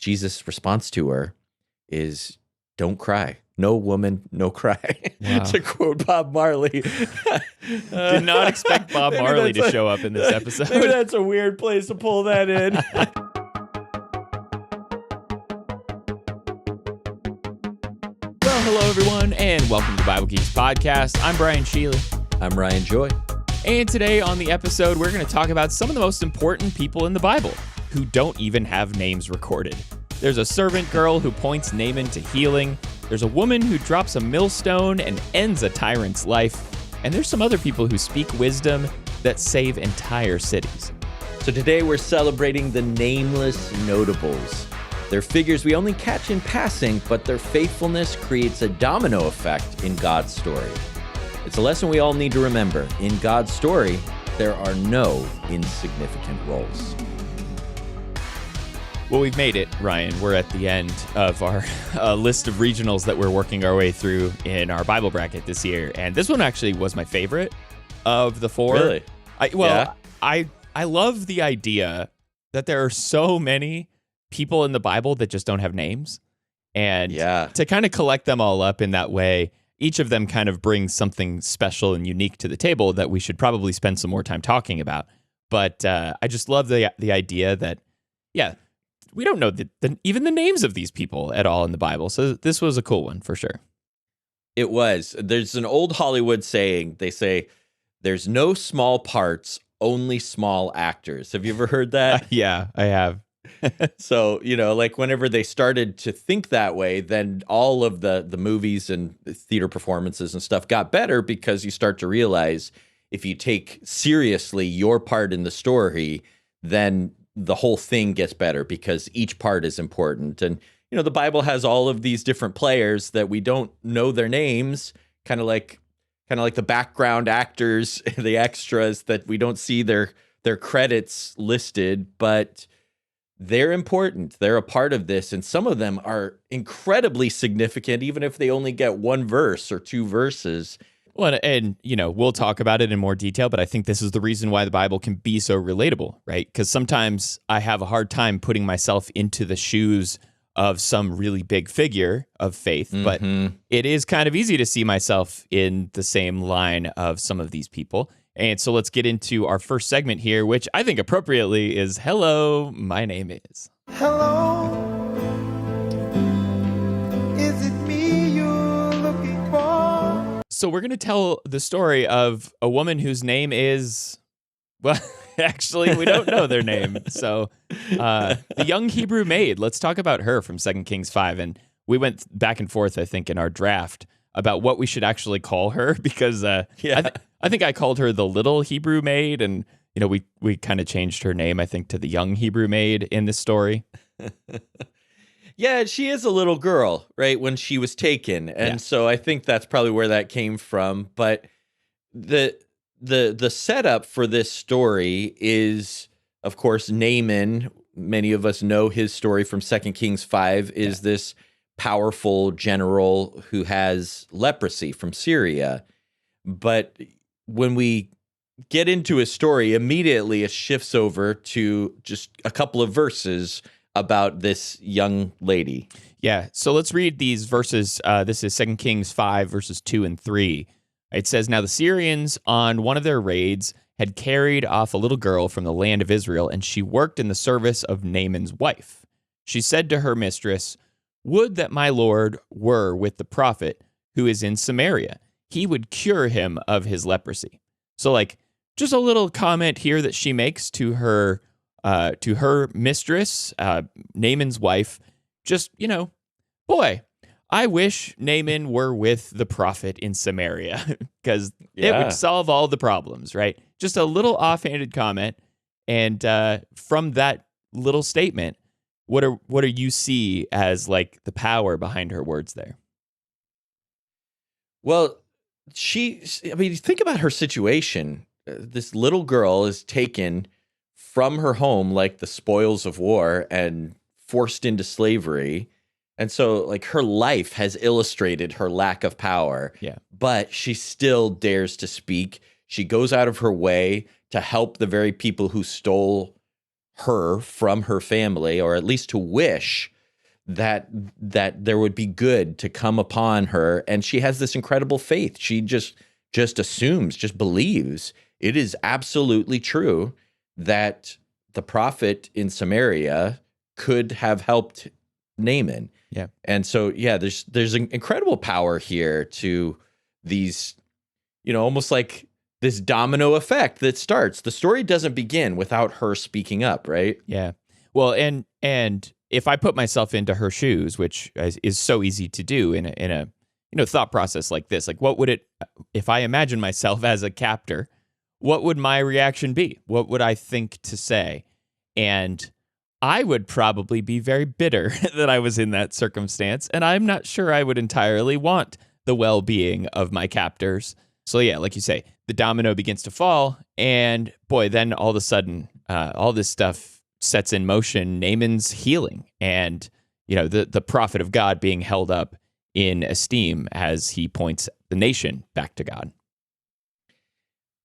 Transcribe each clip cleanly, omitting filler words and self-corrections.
Jesus' response to her is, "Don't cry. No woman, no cry." Wow. To quote Bob Marley. Did not expect Bob Maybe Marley that's to show up in this episode. Maybe that's a weird place to pull that in. Well, hello, everyone, and welcome to Bible Geeks Podcast. I'm Brian Shealy. I'm Ryan Joy. And today on the episode, we're going to talk about some of the most important people in the Bible who don't even have names recorded. There's a servant girl who points Naaman to healing. There's a woman who drops a millstone and ends a tyrant's life. And there's some other people who speak wisdom that save entire cities. So today we're celebrating the Nameless Notables. They're figures we only catch in passing, but their faithfulness creates a domino effect in God's story. It's a lesson we all need to remember. In God's story, there are no insignificant roles. Well, we've made it, Ryan. We're at the end of our list of regionals that we're working our way through in our Bible bracket this year. And this one actually was my favorite of the four. Really? I love the idea that there are so many people in the Bible that just don't have names. And to kind of collect them all up in that way, each of them kind of brings something special and unique to the table that we should probably spend some more time talking about. But I just love the idea that, we don't know even the names of these people at all in the Bible. So this was a cool one for sure. It was. There's an old Hollywood saying. They say, "There's no small parts, only small actors." Have you ever heard that? Yeah, I have. So, like whenever they started to think that way, then all of the movies and theater performances and stuff got better because you start to realize if you take seriously your part in the story, then the whole thing gets better because each part is important. And, the Bible has all of these different players that we don't know their names, kind of like the background actors, the extras that we don't see their credits listed, but they're important. They're a part of this. And some of them are incredibly significant, even if they only get one verse or two verses. Well, and, we'll talk about it in more detail, but I think this is the reason why the Bible can be so relatable, right? Because sometimes I have a hard time putting myself into the shoes of some really big figure of faith, but it is kind of easy to see myself in the same line of some of these people. And so let's get into our first segment here, which I think appropriately is Hello, My Name Is. Hello, is it me you're looking for? So we're going to tell the story of a woman whose name is, well, actually, we don't know their name. So the young Hebrew maid, let's talk about her from 2 Kings 5. And we went back and forth, I think, in our draft about what we should actually call her because I think I called her the little Hebrew maid. And, we kind of changed her name, I think, to the young Hebrew maid in this story. Yeah, she is a little girl, right, when she was taken. And so I think that's probably where that came from. But the setup for this story is, of course, Naaman. Many of us know his story from 2 Kings 5 is this powerful general who has leprosy from Syria. But when we get into his story, immediately it shifts over to just a couple of verses about this young lady. Yeah, so let's read these verses. This is 2 Kings 5, verses 2 and 3. It says, "Now the Syrians, on one of their raids, had carried off a little girl from the land of Israel, and she worked in the service of Naaman's wife. She said to her mistress, 'Would that my lord were with the prophet who is in Samaria. He would cure him of his leprosy.'" So, just a little comment here that she makes to her mistress, Naaman's wife. Just, boy, I wish Naaman were with the prophet in Samaria because it would solve all the problems, right? Just a little offhanded comment. And from that little statement, what do you see as the power behind her words there? Well, think about her situation. This little girl is taken from her home like the spoils of war and forced into slavery. And so her life has illustrated her lack of power. Yeah. But she still dares to speak. She goes out of her way to help the very people who stole her from her family, or at least to wish that there would be good to come upon her, and she has this incredible faith. She just assumes, just believes it is absolutely true that the prophet in Samaria could have helped Naaman. Yeah. And so, yeah, there's an incredible power here to these, almost like this domino effect that starts. The story doesn't begin without her speaking up, right? Yeah. Well, and if I put myself into her shoes, which is so easy to do in a thought process like this, like what would it, if I imagine myself as a captor, what would my reaction be? What would I think to say? And I would probably be very bitter that I was in that circumstance, and I'm not sure I would entirely want the well-being of my captors. So yeah, like you say, the domino begins to fall, and boy, then all of a sudden, all this stuff sets in motion Naaman's healing, and the prophet of God being held up in esteem as he points the nation back to God.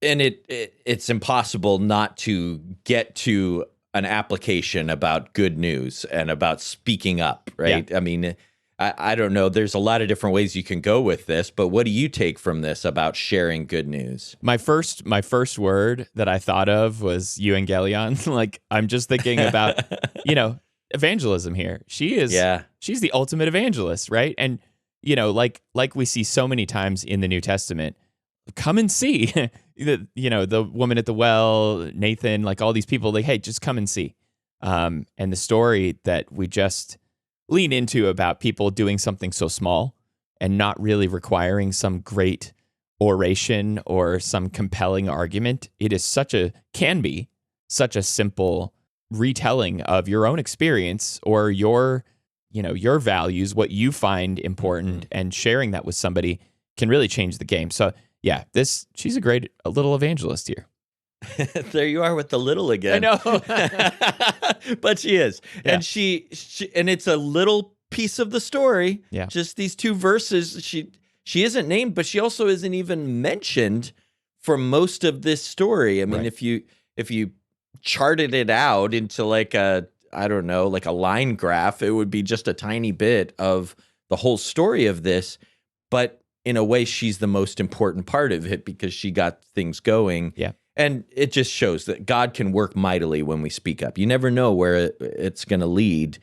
And it's impossible not to get to an application about good news and about speaking up, right? Yeah. I mean, I don't know. There's a lot of different ways you can go with this, but what do you take from this about sharing good news? My first word that I thought of was Evangelion. Like, I'm just thinking about, evangelism here. She's the ultimate evangelist, right? And, like we see so many times in the New Testament, come and see. The woman at the well, Nathan, like all these people, like, hey, just come and see. And the story that we just lean into about people doing something so small and not really requiring some great oration or some compelling argument. It is can be such a simple retelling of your own experience or your values, what you find important, and sharing that with somebody can really change the game. So yeah, she's a great little evangelist here. There you are with the little again. I know. But she is. Yeah. And she and it's a little piece of the story. Yeah. Just these 2 verses. She isn't named, but she also isn't even mentioned for most of this story. I mean, Right. if you charted it out into like a line graph, it would be just a tiny bit of the whole story of this. But in a way, she's the most important part of it because she got things going. Yeah. And it just shows that God can work mightily when we speak up. You never know where it's going to lead.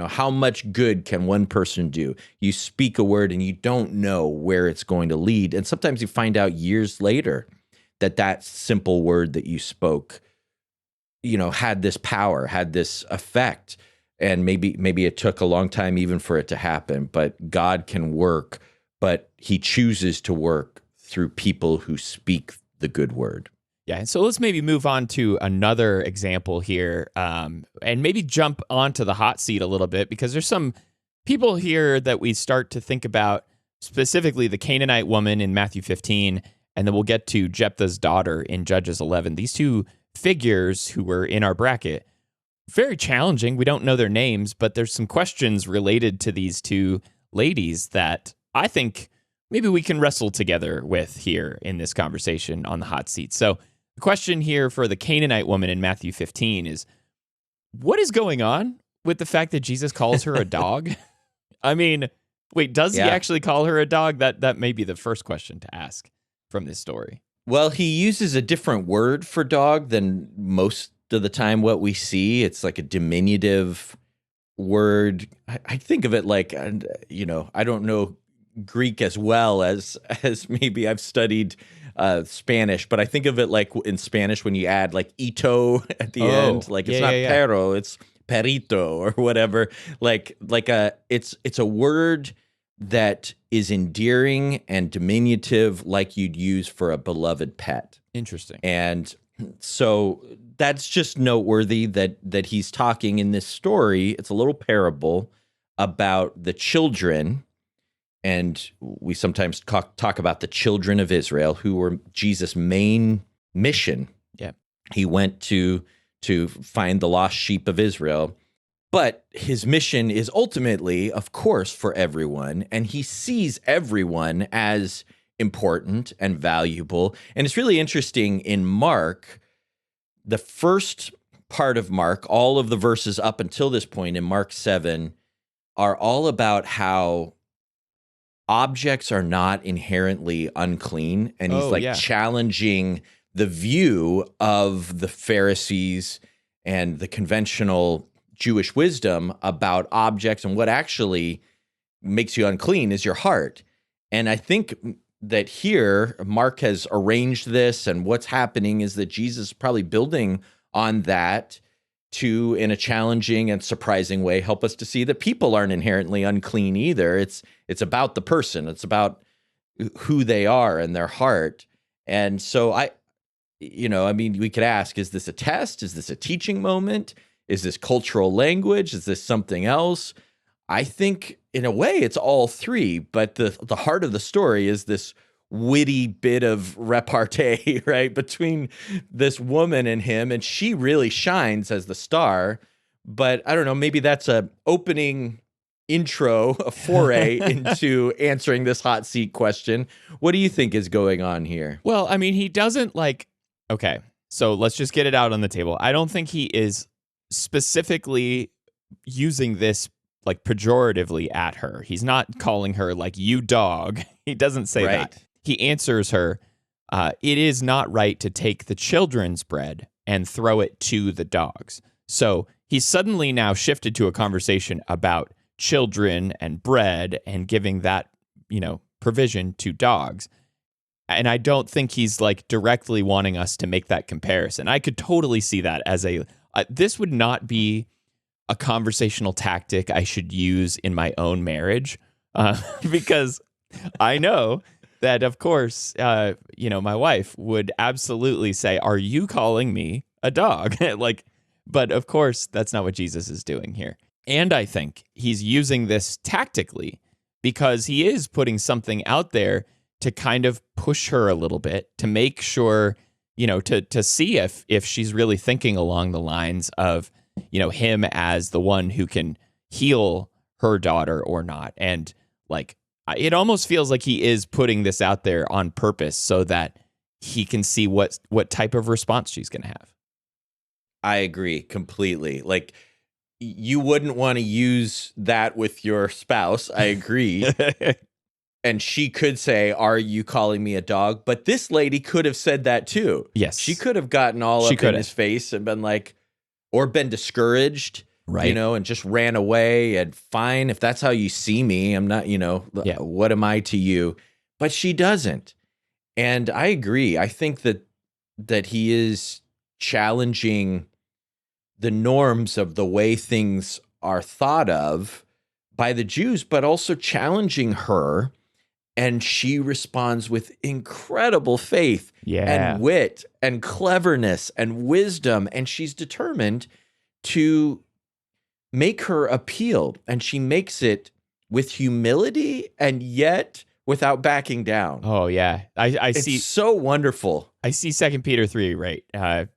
How much good can one person do? You speak a word and you don't know where it's going to lead. And sometimes you find out years later that simple word that you spoke, had this power, had this effect. And maybe it took a long time even for it to happen, but God can work. But he chooses to work through people who speak the good word. Yeah, and so let's maybe move on to another example here, and maybe jump onto the hot seat a little bit, because there's some people here that we start to think about, specifically the Canaanite woman in Matthew 15, and then we'll get to Jephthah's daughter in Judges 11. These 2 figures who were in our bracket, very challenging. We don't know their names, but there's some questions related to these 2 ladies that I think maybe we can wrestle together with here in this conversation on the hot seat. So the question here for the Canaanite woman in Matthew 15 is, what is going on with the fact that Jesus calls her a dog? I mean, wait, does he actually call her a dog? That may be the first question to ask from this story. Well, he uses a different word for dog than most of the time what we see. It's like a diminutive word. I think of it like, I don't know Greek as well as maybe I've studied Spanish, but I think of it like in Spanish when you add like ito at the end, like it's not perro, it's perito or whatever. It's a word that is endearing and diminutive, like you'd use for a beloved pet. Interesting. And so that's just noteworthy that he's talking in this story. It's a little parable about the children. And we sometimes talk about the children of Israel, who were Jesus' main mission. Yeah. He went to find the lost sheep of Israel. But his mission is ultimately, of course, for everyone. And he sees everyone as important and valuable. And it's really interesting in Mark, the first part of Mark, all of the verses up until this point in Mark 7, are all about how objects are not inherently unclean. And he's Oh, like yeah. challenging the view of the Pharisees and the conventional Jewish wisdom about objects, and what actually makes you unclean is your heart. And I think that here Mark has arranged this, and what's happening is that Jesus is probably building on that to, in a challenging and surprising way, help us to see that people aren't inherently unclean either. It's about the person. It's about who they are and their heart. And so I mean, we could ask, is this a test? Is this a teaching moment? Is this cultural language? Is this something else? I think in a way it's all three, but the heart of the story is this witty bit of repartee, right, between this woman and him, and she really shines as the star. But I don't know, maybe that's a opening intro, a foray into answering this hot seat question. What do you think is going on here? Well, I mean, he doesn't okay, so let's just get it out on the table. I don't think he is specifically using this pejoratively at her. He's not calling her you dog. He doesn't say that. He answers her, it is not right to take the children's bread and throw it to the dogs. So he's suddenly now shifted to a conversation about children and bread and giving that, provision to dogs. And I don't think he's directly wanting us to make that comparison. I could totally see that as this would not be a conversational tactic I should use in my own marriage, because I know that, of course, my wife would absolutely say, "Are you calling me a dog?" But of course, that's not what Jesus is doing here. And I think he's using this tactically because he is putting something out there to kind of push her a little bit, to make sure, to see if she's really thinking along the lines of, him as the one who can heal her daughter or not. And it almost feels like he is putting this out there on purpose so that he can see what type of response she's going to have. I agree completely. You wouldn't want to use that with your spouse. I agree. And she could say, "Are you calling me a dog?" But this lady could have said that too. Yes. She could have gotten all up in his face and been or been discouraged, right? And just ran away. And fine, if that's how you see me, I'm not, what am I to you? But she doesn't. And I agree. I think that he is challenging the norms of the way things are thought of by the Jews, but also challenging her. And she responds with incredible faith and wit and cleverness and wisdom. And she's determined to make her appeal. And she makes it with humility and yet without backing down. Oh, yeah. I see. It's so wonderful. I see 2 Peter 3, right? I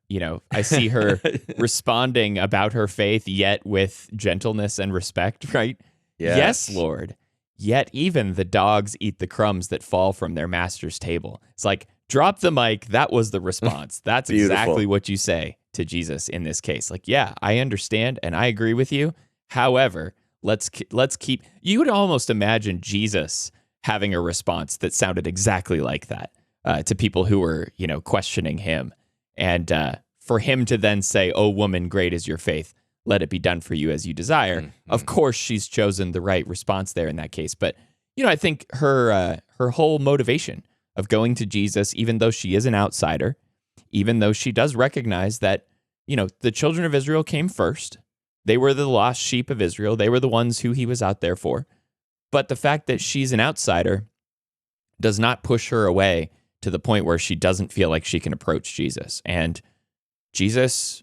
see her responding about her faith, yet with gentleness and respect, right? Yes, Lord. Yet even the dogs eat the crumbs that fall from their master's table. It's drop the mic. That was the response. That's exactly what you say to Jesus in this case. Yeah, I understand and I agree with you. However, let's keep. You would almost imagine Jesus having a response that sounded exactly like that to people who were, questioning him. And for him to then say, "Oh, woman, great is your faith. Let it be done for you as you desire." Mm-hmm. Of course, she's chosen the right response there in that case. But, I think her whole motivation of going to Jesus, even though she is an outsider, even though she does recognize that, the children of Israel came first. They were the lost sheep of Israel. They were the ones who he was out there for. But the fact that she's an outsider does not push her away to the point where she doesn't feel like she can approach Jesus. And Jesus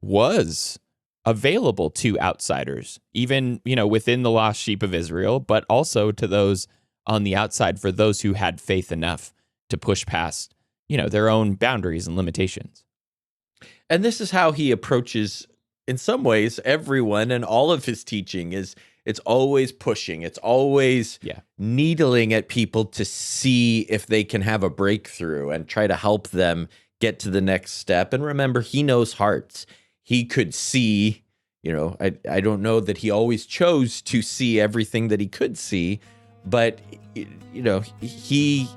was available to outsiders, even, within the lost sheep of Israel, but also to those on the outside, for those who had faith enough to push past, their own boundaries and limitations. And this is how he approaches, in some ways, everyone, and all of his teaching it's always pushing. It's always needling at people to see if they can have a breakthrough and try to help them get to the next step. And remember, he knows hearts. He could see, I don't know that he always chose to see everything that he could see, but he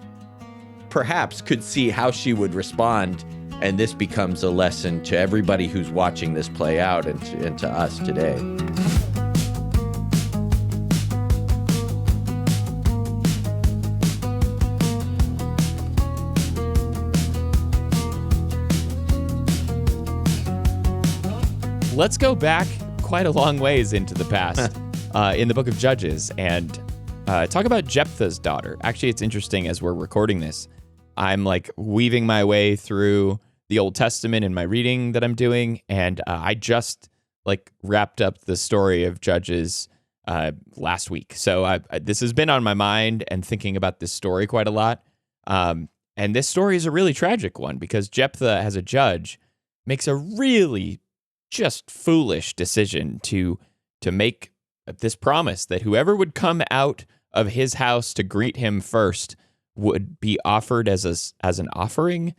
perhaps could see how she would respond, and this becomes a lesson to everybody who's watching this play out and to us today. Let's go back quite a long ways into the past in the book of Judges and talk about Jephthah's daughter. Actually, it's interesting as we're recording this. I'm like weaving my way through the Old Testament in my reading that I'm doing, and I just like wrapped up the story of Judges last week. So this has been on my mind and thinking about this story quite a lot. And this story is a really tragic one because Jephthah, as a judge, makes a really just foolish decision to make this promise that whoever would come out of his house to greet him first would be offered as an offering.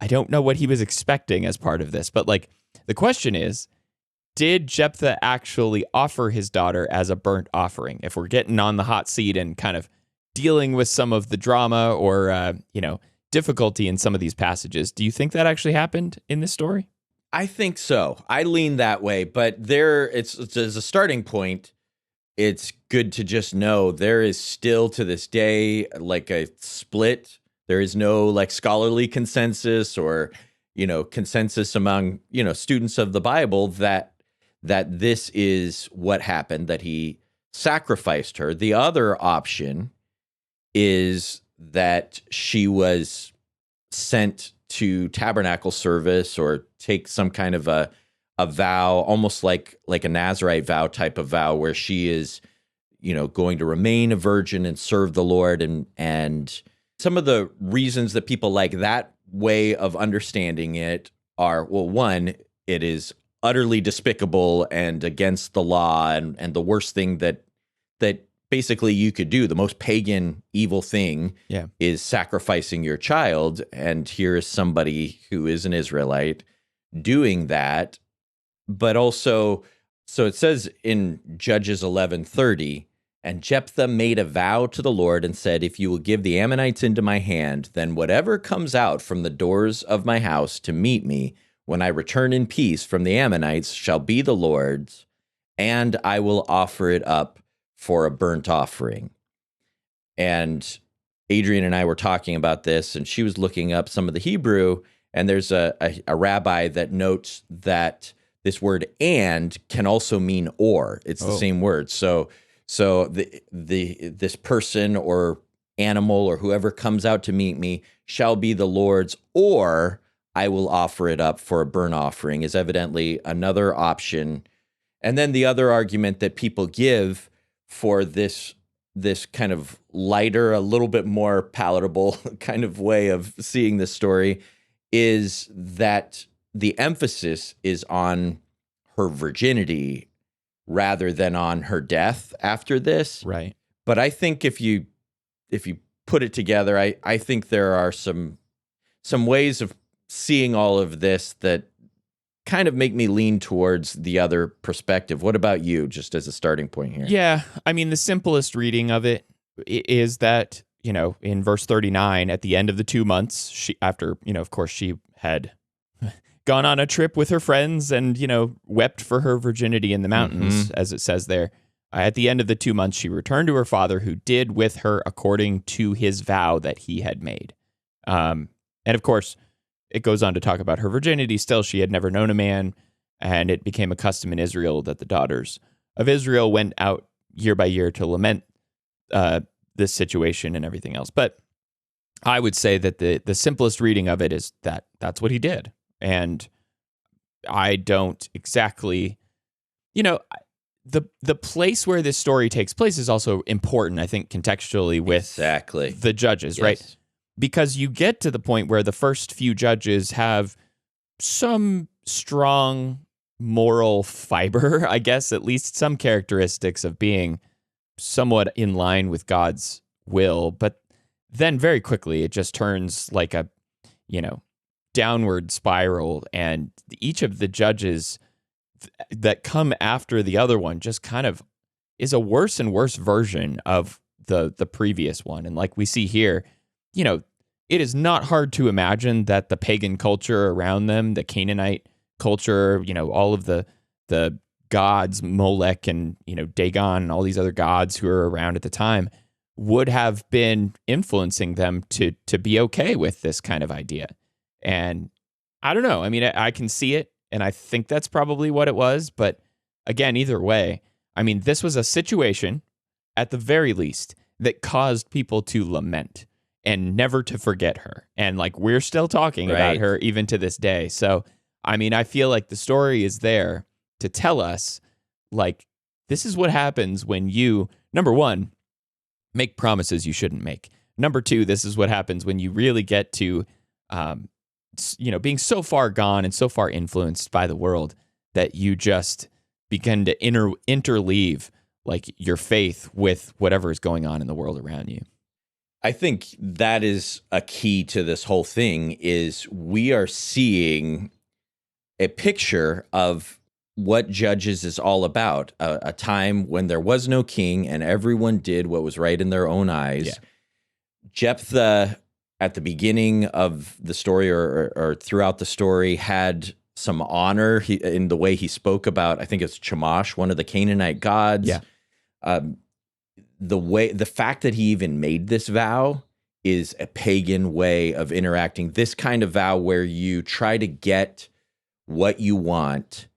I don't know what he was expecting as part of this, but like the question is, did Jephthah actually offer his daughter as a burnt offering? If we're getting on the hot seat and kind of dealing with some of the drama or difficulty in some of these passages, do you think that actually happened in this story? I think so. I lean that way, but it's as a starting point, it's good to just know there is still to this day like a split. There is no like scholarly consensus or consensus among students of the Bible that this is what happened, that he sacrificed her. The other option is that she was sent to tabernacle service or take some kind of a vow, almost like a Nazirite vow type of vow, where she is, going to remain a virgin and serve the Lord. And some of the reasons that people like that way of understanding it are, well, one, it is utterly despicable and against the law and the worst thing that basically you could do. The most pagan, evil thing is sacrificing your child. And here is somebody who is an Israelite doing that. But also, so it says in Judges 11:30, and Jephthah made a vow to the Lord and said, if you will give the Ammonites into my hand, then whatever comes out from the doors of my house to meet me when I return in peace from the Ammonites shall be the Lord's, and I will offer it up for a burnt offering. And Adrian and I were talking about this, and she was looking up some of the Hebrew, and there's a rabbi that notes that this word "and" can also mean "or." It's the same word. So this person or animal or whoever comes out to meet me shall be the Lord's, or I will offer it up for a burnt offering is evidently another option. And then the other argument that people give for this kind of lighter, a little bit more palatable kind of way of seeing this story is that the emphasis is on her virginity rather than on her death after this. Right. But I think if you put it together, I think there are some ways of seeing all of this that kind of make me lean towards the other perspective. What about you, just as a starting point here? Yeah, I mean, the simplest reading of it is that, in verse 39, at the end of the 2 months, she, after, of course, she had gone on a trip with her friends and, wept for her virginity in the mountains, as it says there. At the end of the 2 months, she returned to her father, who did with her according to his vow that he had made. And of course, it goes on to talk about her virginity. Still, she had never known a man, and it became a custom in Israel that the daughters of Israel went out year by year to lament this situation and everything else. But I would say that the simplest reading of it is that that's what he did. And I don't exactly, the place where this story takes place is also important, I think, contextually with the judges, Yes. right? Because you get to the point where the first few judges have some strong moral fiber, I guess, at least some characteristics of being somewhat in line with God's will. But then very quickly, it just turns like a, downward spiral. And each of the judges that come after the other one just kind of is a worse and worse version of the previous one. And like we see here, it is not hard to imagine that the pagan culture around them, the Canaanite culture, all of the gods, Molech and, Dagon and all these other gods who are around at the time would have been influencing them to be okay with this kind of idea. And I don't know. I mean, I can see it, and I think that's probably what it was. But again, either way, I mean, this was a situation, at the very least, that caused people to lament and never to forget her. And like, we're still talking about her even to this day. So, I mean, I feel like the story is there to tell us, like, this is what happens when you, number one, make promises you shouldn't make. Number two, this is what happens when you really get to, being so far gone and so far influenced by the world that you just begin to interleave like your faith with whatever is going on in the world around you. I think that is a key to this whole thing, is we are seeing a picture of what Judges is all about, a time when there was no king and everyone did what was right in their own eyes. Yeah. Jephthah, at the beginning of the story or throughout the story, had some honor in the way he spoke about, I think it's Chemosh, one of the Canaanite gods. Yeah. The fact that he even made this vow is a pagan way of interacting. This kind of vow where you try to get what you want,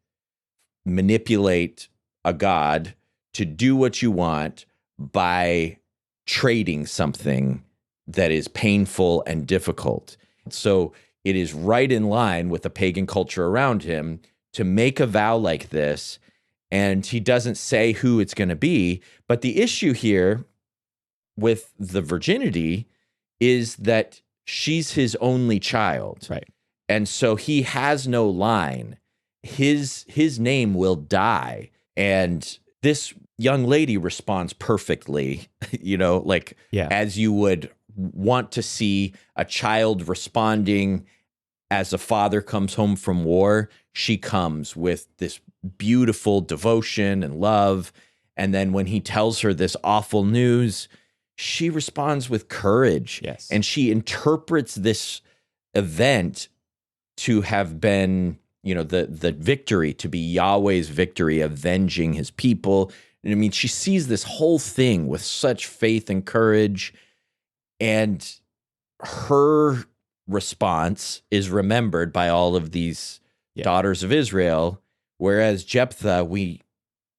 manipulate a god to do what you want by trading something that is painful and difficult. So it is right in line with the pagan culture around him to make a vow like this. And he doesn't say who it's going to be. But the issue here with the virginity is that she's his only child. Right. And so he has no line. His name will die. And this young lady responds perfectly, as you would want to see a child responding as a father comes home from war. She comes with this beautiful devotion and love. And then when he tells her this awful news, she responds with courage. Yes. And she interprets this event to have been, the victory, to be Yahweh's victory, avenging his people. And I mean, she sees this whole thing with such faith and courage. And her response is remembered by all of these daughters of Israel, whereas Jephthah, we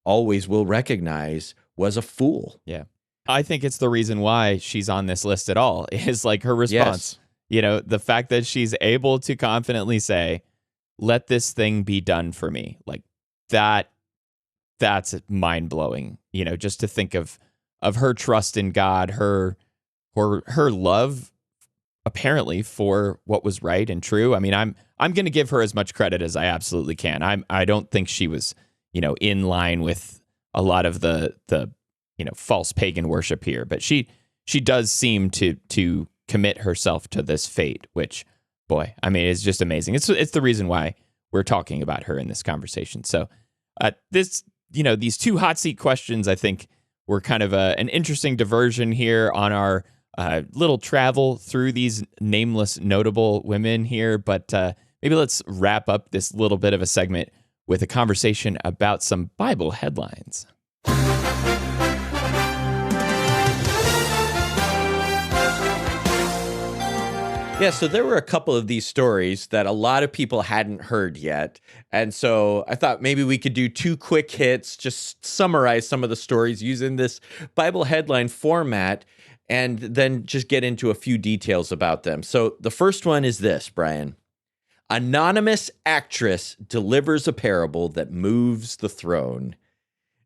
always will recognize, was a fool. Yeah. I think it's the reason why she's on this list at all, is like her response. Yes. The fact that she's able to confidently say, let this thing be done for me. Like that's mind blowing, just to think of her trust in God, her love apparently for what was right and true. I mean, I'm going to give her as much credit as I absolutely can. I don't think she was, in line with a lot of the false pagan worship here, but she does seem to commit herself to this fate, which, boy, I mean, it's just amazing. It's the reason why we're talking about her in this conversation. So these two hot seat questions, I think, were kind of an interesting diversion here on our little travel through these nameless notable women here. But maybe let's wrap up this little bit of a segment with a conversation about some Bible headlines. Yeah, so there were a couple of these stories that a lot of people hadn't heard yet. And so I thought maybe we could do two quick hits, just summarize some of the stories using this Bible headline format, and then just get into a few details about them. So the first one is this, Brian. Anonymous actress delivers a parable that moves the throne.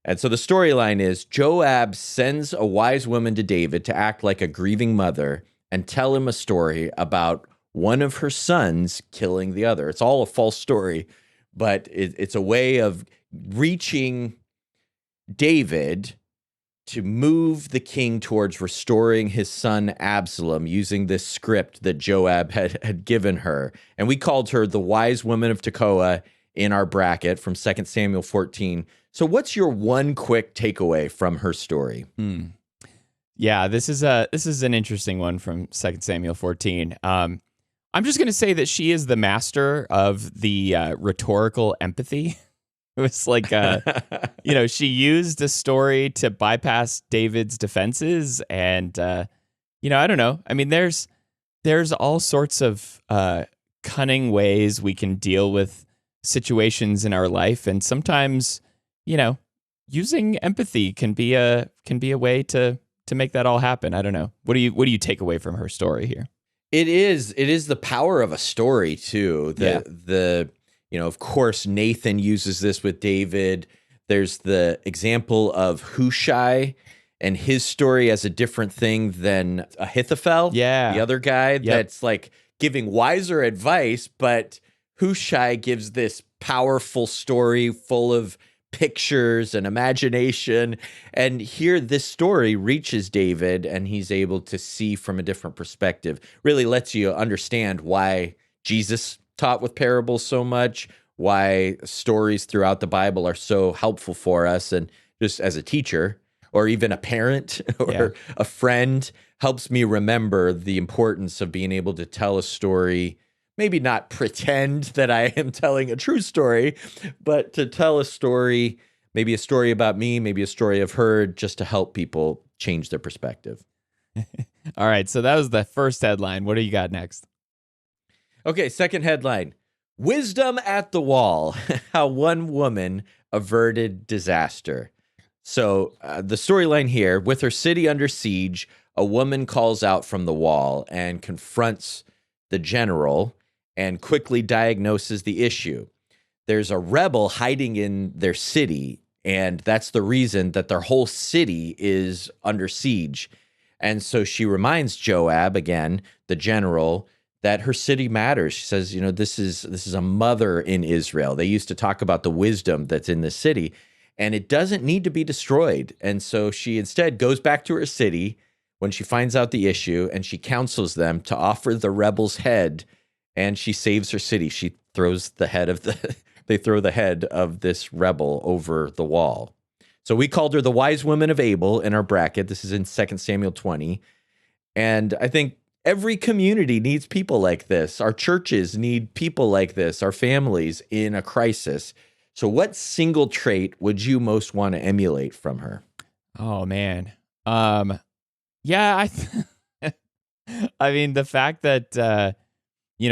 And so the storyline is Joab sends a wise woman to David to act like a grieving mother and tell him a story about one of her sons killing the other. It's all a false story, but it's a way of reaching David to move the king towards restoring his son Absalom using this script that Joab had given her. And we called her the wise woman of Tekoa in our bracket from 2 Samuel 14. So what's your one quick takeaway from her story? Yeah, this is an interesting one from 2 Samuel 14. I'm just going to say that she is the master of the rhetorical empathy. It was like, she used a story to bypass David's defenses, and I don't know. I mean, there's all sorts of cunning ways we can deal with situations in our life, and sometimes, using empathy can be a way to make that all happen. I don't know. What do you take away from her story here? It is the power of a story too. Of course, Nathan uses this with David. There's the example of Hushai and his story as a different thing than Ahithophel, the other guy that's like giving wiser advice, but Hushai gives this powerful story full of pictures and imagination. And here this story reaches David and he's able to see from a different perspective. Really lets you understand why Jesus taught with parables so much, why stories throughout the Bible are so helpful for us. And just as a teacher or even a parent or a friend, helps me remember the importance of being able to tell a story, maybe not pretend that I am telling a true story, but to tell a story, maybe a story about me, maybe a story I've heard, just to help people change their perspective. All right, so that was the first headline. What do you got next? Okay, second headline. Wisdom at the Wall, how one woman averted disaster. So the storyline here, with her city under siege, a woman calls out from the wall and confronts the general and quickly diagnoses the issue. There's a rebel hiding in their city, and that's the reason that their whole city is under siege. And so she reminds Joab, again, the general, that her city matters. She says, this is a mother in Israel. They used to talk about the wisdom that's in the city, and it doesn't need to be destroyed. And so she instead goes back to her city when she finds out the issue, and she counsels them to offer the rebel's head, and she saves her city. She throws the head of they throw the head of this rebel over the wall. So we called her the wise woman of Abel in our bracket. This is in 2 Samuel 20. And I think every community needs people like this. Our churches need people like this, our families in a crisis. So what single trait would you most want to emulate from her? Oh, man. Yeah, I mean, the fact that,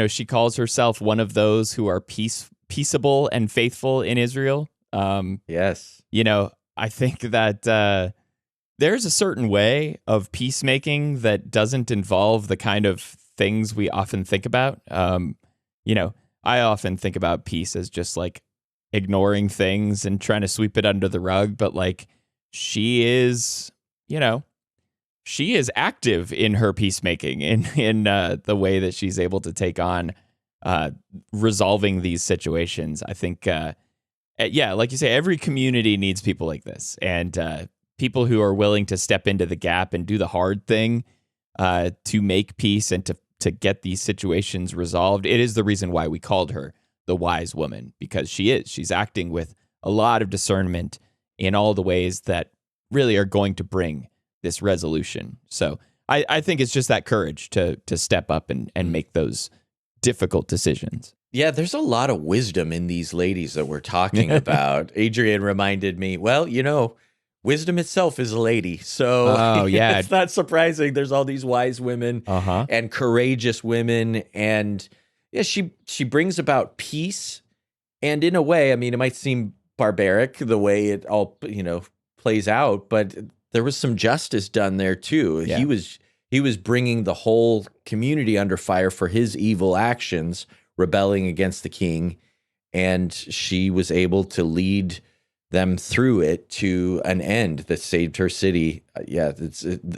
she calls herself one of those who are peaceable and faithful in Israel. Yes. I think that there's a certain way of peacemaking that doesn't involve the kind of things we often think about. I often think about peace as just like ignoring things and trying to sweep it under the rug. But like she is active in her peacemaking in the way that she's able to take on resolving these situations. I think, like you say, every community needs people like this, and people who are willing to step into the gap and do the hard thing to make peace and to get these situations resolved. It is the reason why we called her the wise woman, because she's acting with a lot of discernment in all the ways that really are going to bring this resolution. So I think it's just that courage to step up and make those difficult decisions. Yeah, there's a lot of wisdom in these ladies that we're talking about. Adrian reminded me, wisdom itself is a lady. So it's not surprising there's all these wise women and courageous women. And yeah, she brings about peace. And in a way, I mean, it might seem barbaric the way it all, plays out, but there was some justice done there too. Yeah. He was bringing the whole community under fire for his evil actions, rebelling against the king, and she was able to lead them through it to an end that saved her city.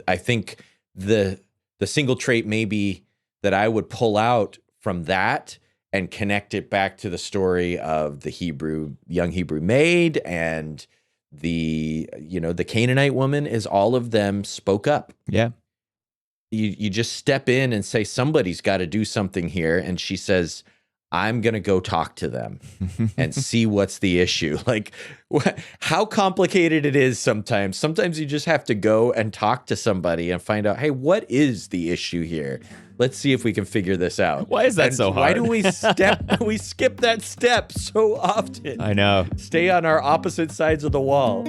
I think the single trait maybe that I would pull out from that and connect it back to the story of the young Hebrew maid and the Canaanite woman is all of them spoke up. Yeah. You just step in and say, somebody's got to do something here. And she says, I'm going to go talk to them and see what's the issue. Like how complicated it is sometimes. Sometimes you just have to go and talk to somebody and find out, hey, what is the issue here? Let's see if we can figure this out. Why is that so hard? Why do we skip that step so often? I know. Stay on our opposite sides of the wall.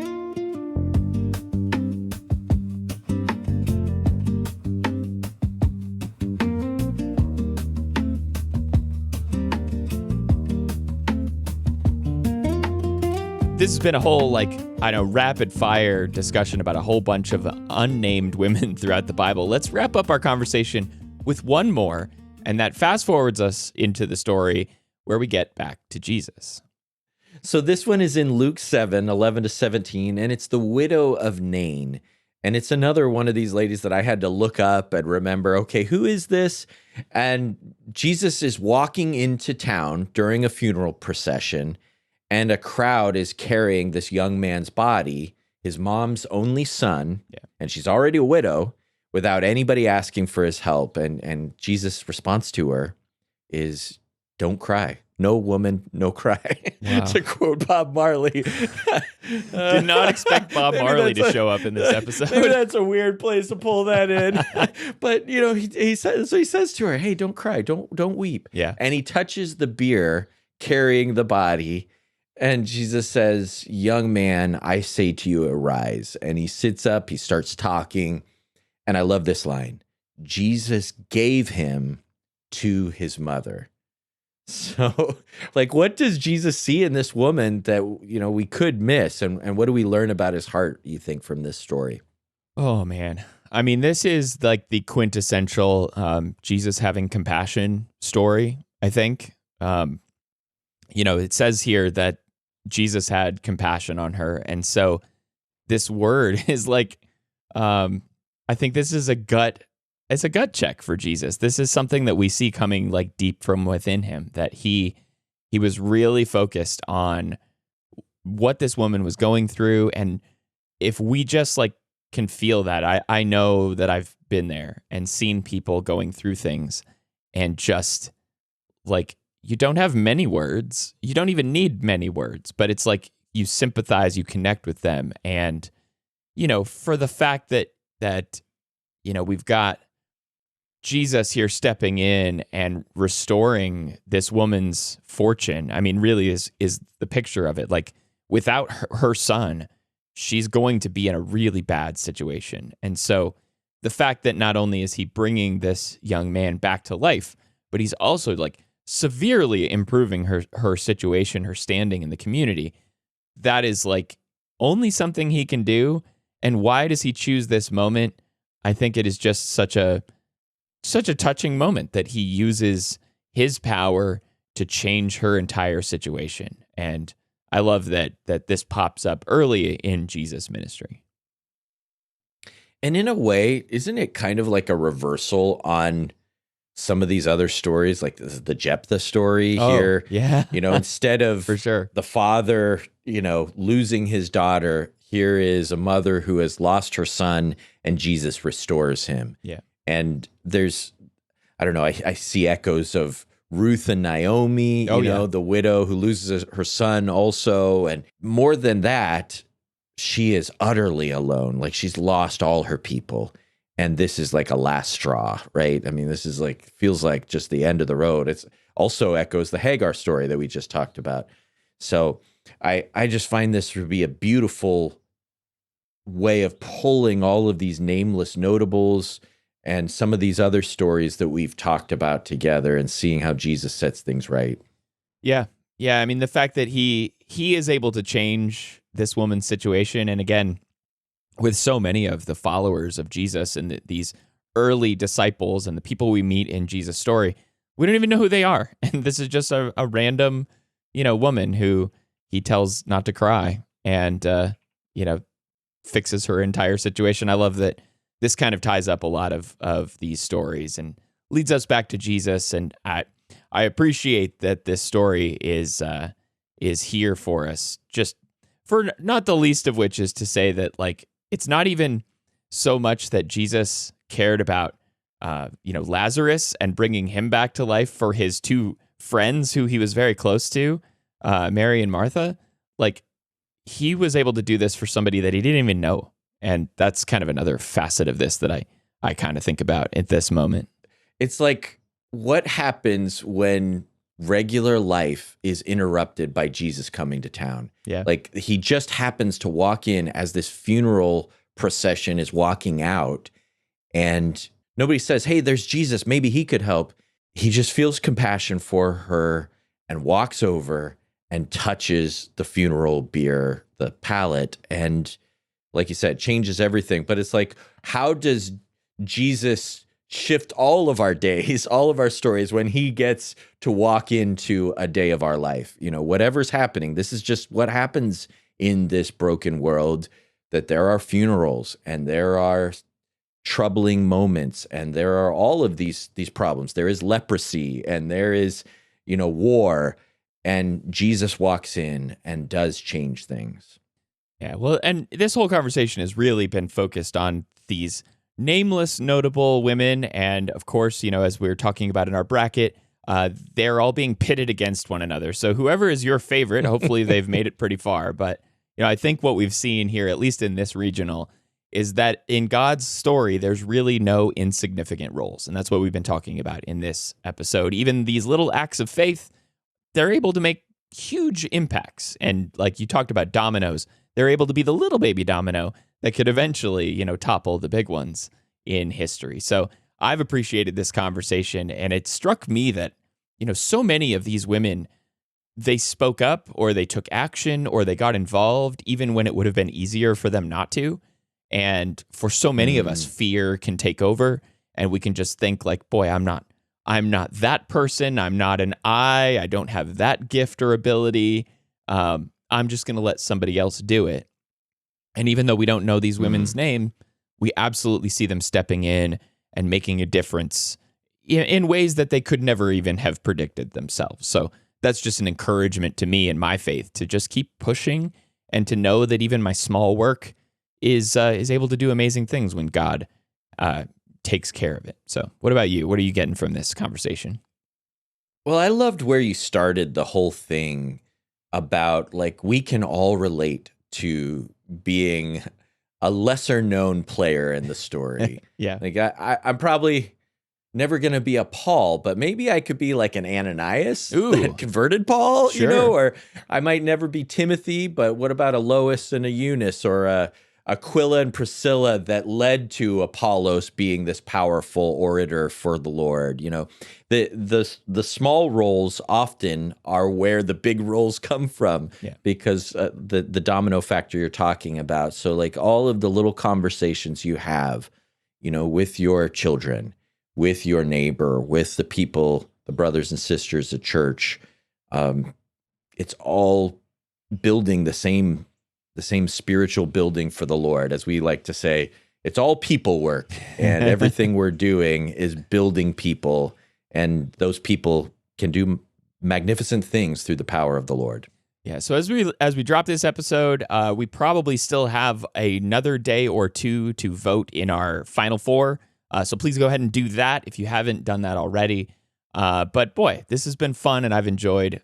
This has been a whole, rapid fire discussion about a whole bunch of unnamed women throughout the Bible. Let's wrap up our conversation with one more, and that fast forwards us into the story where we get back to Jesus. So this one is in Luke 7:11-17, and it's the widow of Nain. And it's another one of these ladies that I had to look up and remember, okay, who is this? And Jesus is walking into town during a funeral procession, and a crowd is carrying this young man's body, his mom's only son, and she's already a widow, without anybody asking for his help. And Jesus' response to her is, don't cry. No woman, no cry. Wow. To quote Bob Marley. Did not expect Bob Marley to show up in this episode. Maybe that's a weird place to pull that in. But, he says to her, hey, don't cry. Don't weep. Yeah. And he touches the bier carrying the body. And Jesus says, young man, I say to you, arise. And he sits up, he starts talking. And I love this line. Jesus gave him to his mother. So, what does Jesus see in this woman that, we could miss? And what do we learn about his heart, you think, from this story? Oh, man. I mean, this is the quintessential Jesus having compassion story, I think. It says here that Jesus had compassion on her. And so this word is I think this is a gut check for Jesus. This is something that we see coming deep from within him, that he was really focused on what this woman was going through. And if we just can feel that, I know that I've been there and seen people going through things and just you don't have many words. You don't even need many words, but it's you sympathize, you connect with them. And, for the fact that we've got Jesus here stepping in and restoring this woman's fortune, I mean, really is the picture of it. Without her son, she's going to be in a really bad situation. And so the fact that not only is he bringing this young man back to life, but he's also severely improving her situation, her standing in the community. That is only something he can do. And why does he choose this moment? I think it is just such a touching moment that he uses his power to change her entire situation. And I love that this pops up early in Jesus' ministry. And in a way, isn't it kind of like a reversal on some of these other stories, like the Jephthah story here? Yeah. Instead of For sure. the father, losing his daughter, here is a mother who has lost her son and Jesus restores him. Yeah. And there's, I don't know, I see echoes of Ruth and Naomi, the widow who loses her son also. And more than that, she is utterly alone. She's lost all her people. And this is a last straw, right? I mean, this is feels like just the end of the road. It's also echoes the Hagar story that we just talked about. So I just find this to be a beautiful way of pulling all of these nameless notables and some of these other stories that we've talked about together and seeing how Jesus sets things right. Yeah. Yeah. I mean, the fact that he is able to change this woman's situation. And again, with so many of the followers of Jesus and these early disciples and the people we meet in Jesus' story, we don't even know who they are. And this is just a random, woman who he tells not to cry and, fixes her entire situation. I love that this kind of ties up a lot of these stories and leads us back to Jesus. And I appreciate that this story is here for us, just for not the least of which is to say that it's not even so much that Jesus cared about, Lazarus and bringing him back to life for his two friends who he was very close to, Mary and Martha, like he was able to do this for somebody that he didn't even know. And that's kind of another facet of this that I kind of think about at this moment. It's like, what happens when regular life is interrupted by Jesus coming to town? Yeah. Like he just happens to walk in as this funeral procession is walking out, and nobody says, hey, there's Jesus, maybe he could help. He just feels compassion for her and walks over and touches the funeral bier, the pallet, and like you said, changes everything. But it's like, how does Jesus shift all of our days, all of our stories, when he gets to walk into a day of our life? You know, whatever's happening, this is just what happens in this broken world, that there are funerals and there are troubling moments and there are all of these problems. There is leprosy and there is, you know, war, and Jesus walks in and does change things. Yeah, well, and this whole conversation has really been focused on these nameless, notable women. And of course, you know, as we were talking about in our bracket, they're all being pitted against one another. So whoever is your favorite, hopefully they've made it pretty far. But, you know, I think what we've seen here, at least in this regional, is that in God's story, there's really no insignificant roles. And that's what we've been talking about in this episode. Even these little acts of faith, they're able to make huge impacts. And like you talked about dominoes, they're able to be the little baby domino that could eventually, you know, topple the big ones in history. So I've appreciated this conversation, and it struck me that, you know, so many of these women, they spoke up or they took action or they got involved, even when it would have been easier for them not to. And for so many of us, fear can take over, and we can just think like, boy, I'm not that person. I'm not an I don't have that gift or ability. I'm just going to let somebody else do it. And even though we don't know these women's name, we absolutely see them stepping in and making a difference in ways that they could never even have predicted themselves. So that's just an encouragement to me in my faith to just keep pushing and to know that even my small work is able to do amazing things when God takes care of it. So what about you? What are you getting from this conversation? Well, I loved where you started the whole thing about, like, we can all relate to being a lesser known player in the story. Yeah. Like I'm probably never going to be a Paul, but maybe I could be like an Ananias that converted Paul, Sure. you know, or I might never be Timothy, but what about a Lois and a Eunice, or a Aquila and Priscilla that led to Apollos being this powerful orator for the Lord? You know, the small roles often are where the big roles come from, because the domino factor you're talking about. So like all of the little conversations you have, you know, with your children, with your neighbor, with the people, the brothers and sisters at church, it's all building the same spiritual building for the Lord. As we like to say, it's all people work, and everything we're doing is building people, and those people can do magnificent things through the power of the Lord. Yeah. So as we drop this episode, we probably still have another day or two to vote in our final four. So please go ahead and do that if you haven't done that already. But boy, this has been fun, and I've enjoyed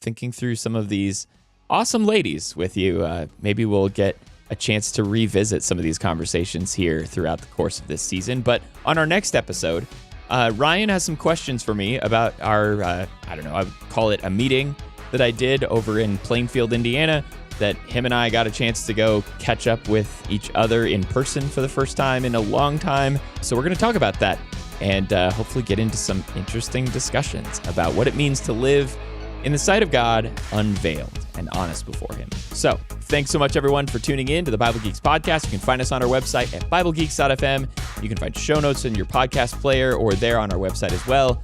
thinking through some of these awesome ladies with you. Maybe we'll get a chance to revisit some of these conversations here throughout the course of this season. But on our next episode, Ryan has some questions for me about our, I would call it a meeting that I did over in Plainfield, Indiana, that him and I got a chance to go catch up with each other in person for the first time in a long time. So we're going to talk about that and hopefully get into some interesting discussions about what it means to live in the sight of God, unveiled and honest before him. So thanks so much, everyone, for tuning in to the Bible Geeks podcast. You can find us on our website at BibleGeeks.fm. You can find show notes in your podcast player or there on our website as well.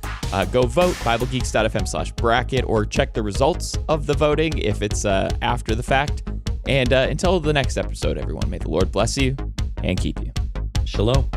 Go vote, BibleGeeks.fm/bracket, or check the results of the voting if it's after the fact. And until the next episode, everyone, may the Lord bless you and keep you. Shalom.